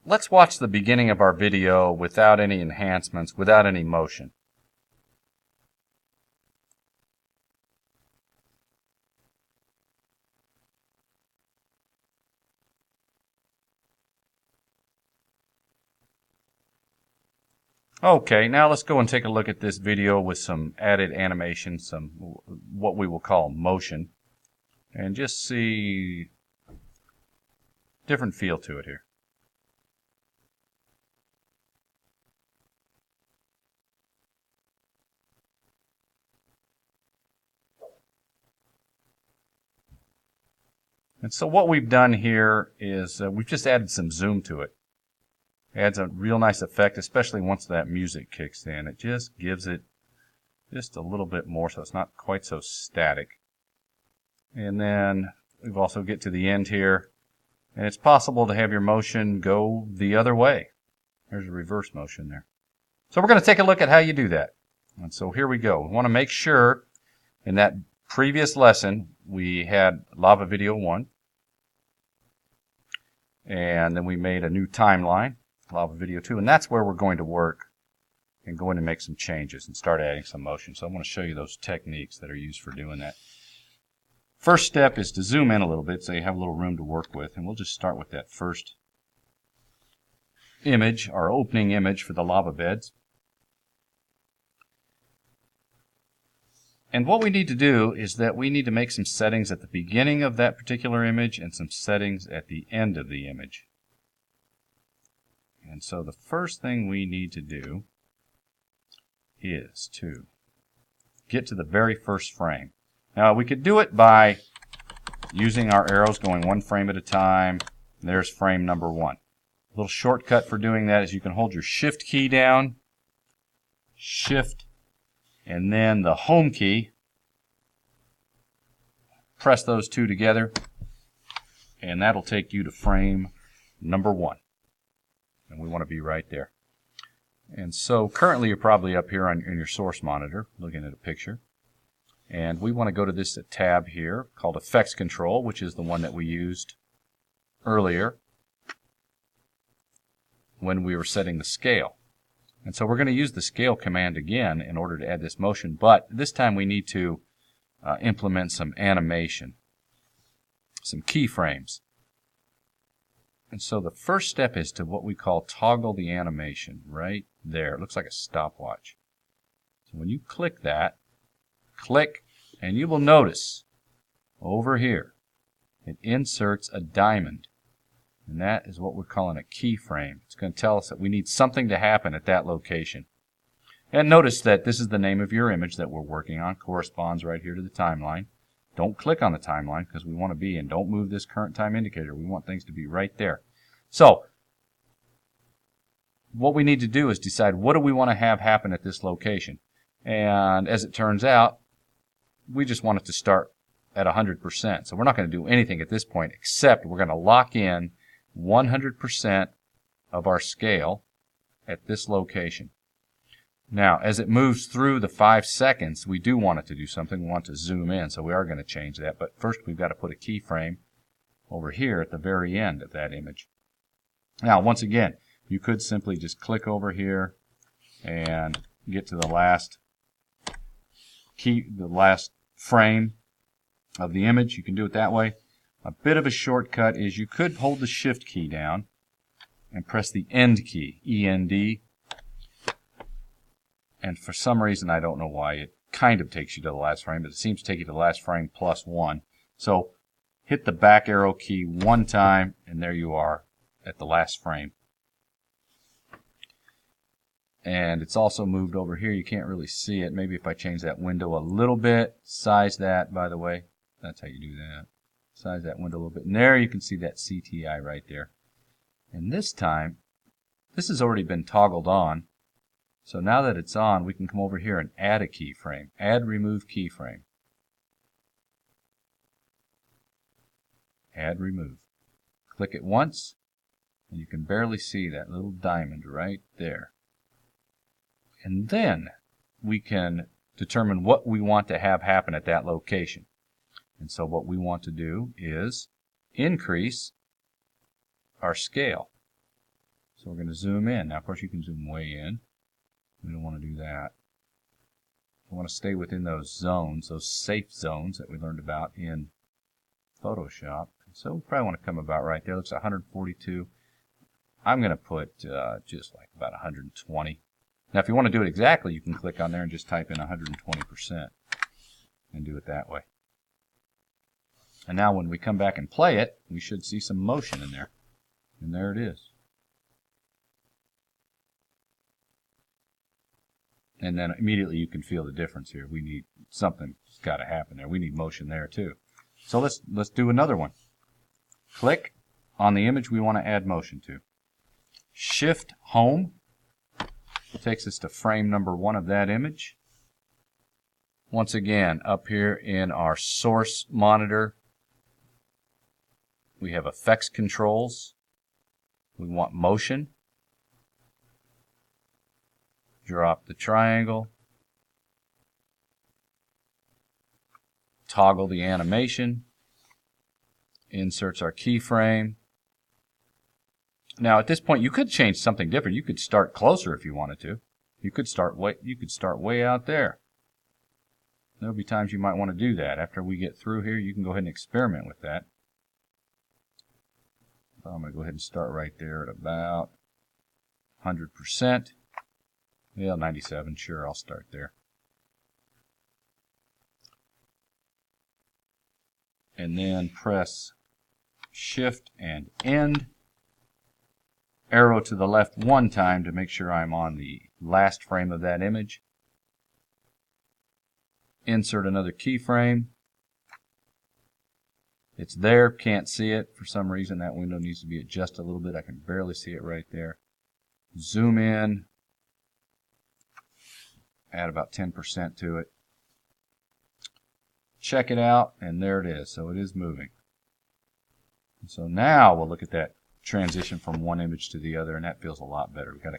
let's watch the beginning of our video without any enhancements, without any motion. Okay, now let's go and take a look at this video with some added animation, some what we will call motion, and just see different feel to it here. And so what we've done here is we've just added some zoom to it. Adds a real nice effect, especially once that music kicks in. It just gives it just a little bit more so it's not quite so static. And then we've also get to the end here, and it's possible to have your motion go the other way. There's a reverse motion there. So we're going to take a look at how you do that. And so here we go. We want to make sure in that previous lesson we had Lava Video 1, and then we made a new timeline, Lava Video 2, and that's where we're going to work and go in and make some changes and start adding some motion. So I want to show you those techniques that are used for doing that. First step is to zoom in a little bit so you have a little room to work with, and we'll just start with that first image, our opening image for the lava beds. And what we need to do is that we need to make some settings at the beginning of that particular image and some settings at the end of the image. And so the first thing we need to do is to get to the very first frame. Now we could do it by using our arrows going one frame at a time. There's frame number 1. A little shortcut for doing that is you can hold your shift key down, shift, and then the home key. Press those two together, and that'll take you to frame number 1. And we want to be right there. And so currently you're probably up here on your source monitor looking at a picture. And we want to go to this tab here called Effects Control, which is the one that we used earlier when we were setting the scale. And so we're going to use the scale command again in order to add this motion, but this time we need to implement some animation, some keyframes. And so the first step is to what we call toggle the animation right there. It looks like a stopwatch. So when you click that, click, and you will notice over here it inserts a diamond, and that is what we're calling a keyframe. It's going to tell us that we need something to happen at that location. And notice that this is the name of your image that we're working on, corresponds right here to the timeline. Don't click on the timeline because we want to be in. Don't move this current time indicator. We want things to be right there. So what we need to do is decide what do we want to have happen at this location. And as it turns out, we just want it to start at 100%. So we're not going to do anything at this point except we're going to lock in 100% of our scale at this location. Now, as it moves through the 5 seconds, we do want it to do something. We want to zoom in, so we are going to change that. But first, we've got to put a keyframe over here at the very end of that image. Now, once again, you could simply just click over here and get to the last frame of the image. You can do it that way. A bit of a shortcut is you could hold the shift key down and press the end key, E-N-D. And for some reason, I don't know why, it kind of takes you to the last frame, but it seems to take you to the last frame plus 1. So hit the back arrow key one time, and there you are at the last frame. And it's also moved over here. You can't really see it. Maybe if I change that window a little bit, size that, by the way. That's how you do that. Size that window a little bit. And there you can see that CTI right there. And this time, this has already been toggled on. So now that it's on, we can come over here and add a keyframe. Add remove keyframe. Add remove. Click it once, and you can barely see that little diamond right there. And then we can determine what we want to have happen at that location. And so what we want to do is increase our scale. So we're going to zoom in. Now, of course, you can zoom way in. We don't want to do that. We want to stay within those zones, those safe zones that we learned about in Photoshop. So we probably want to come about right there. Looks like 142. I'm going to put just like about 120. Now, if you want to do it exactly, you can click on there and just type in 120% and do it that way. And now when we come back and play it, we should see some motion in there. And there it is. And then immediately you can feel the difference here. We need something's got to happen there. We need motion there too. So let's do another one. Click on the image we want to add motion to. Shift home takes us to frame number 1 of that image. Once again, up here in our source monitor, we have effects controls. We want motion. Drop the triangle. Toggle the animation. Inserts our keyframe. Now at this point you could change something different. You could start closer if you wanted to. You could start way out there. There'll be times you might want to do that. After we get through here, you can go ahead and experiment with that. So I'm going to go ahead and start right there at about 100%. Yeah, 97, sure, I'll start there. And then press Shift and End. Arrow to the left one time to make sure I'm on the last frame of that image. Insert another keyframe. It's there, can't see it. For some reason that window needs to be adjusted a little bit. I can barely see it right there. Zoom in. Add about 10% to it. Check it out, and there it is. So it is moving. So now we'll look at that transition from one image to the other, and that feels a lot better. We've got a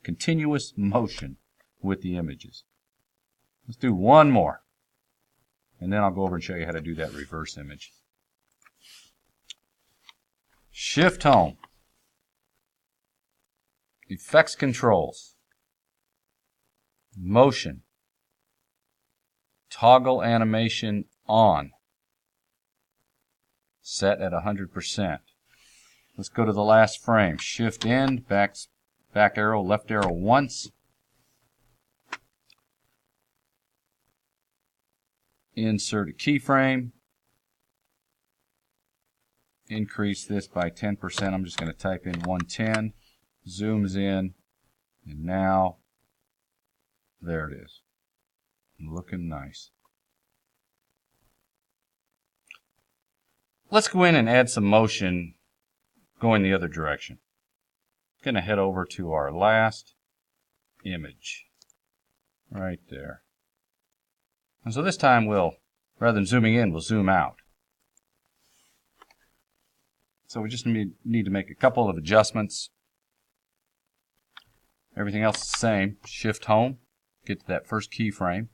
continuous motion with the images. Let's do one more, and then I'll go over and show you how to do that reverse image. Shift home. Effects controls. Motion. Toggle animation on. Set at 100%. Let's go to the last frame. Shift End, back arrow, left arrow once. Insert a keyframe. Increase this by 10%. I'm just going to type in 110. Zooms in. And now, there it is. Looking nice. Let's go in and add some motion going the other direction. Going to head over to our last image. Right there. And so this time we'll, rather than zooming in, we'll zoom out. So we just need to make a couple of adjustments. Everything else is the same. Shift home, get to that first keyframe.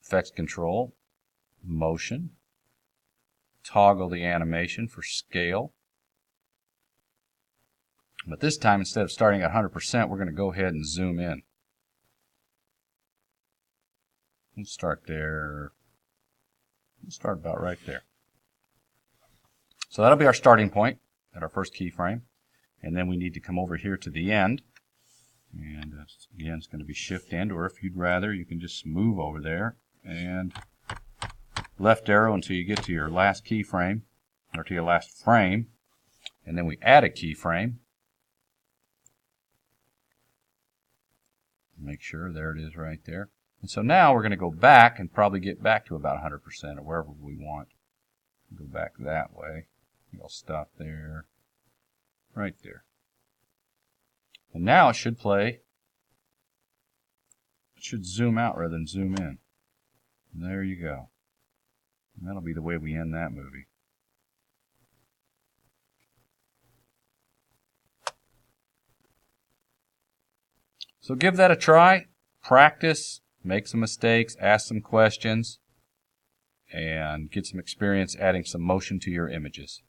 Effects control, motion, toggle the animation for scale. But this time, instead of starting at 100%, we're going to go ahead and zoom in. Let's start there. Let's start about right there. So that'll be our starting point at our first keyframe. And then we need to come over here to the end. And again, it's going to be Shift End, or if you'd rather, you can just move over there and left arrow until you get to your last keyframe, or to your last frame. And then we add a keyframe. Make sure, there it is right there. And so now we're going to go back and probably get back to about 100% or wherever we want. Go back that way. I'll stop there. Right there. And now it should play. It should zoom out rather than zoom in. And there you go. And that'll be the way we end that movie. So give that a try. Practice. Make some mistakes. Ask some questions. And get some experience adding some motion to your images.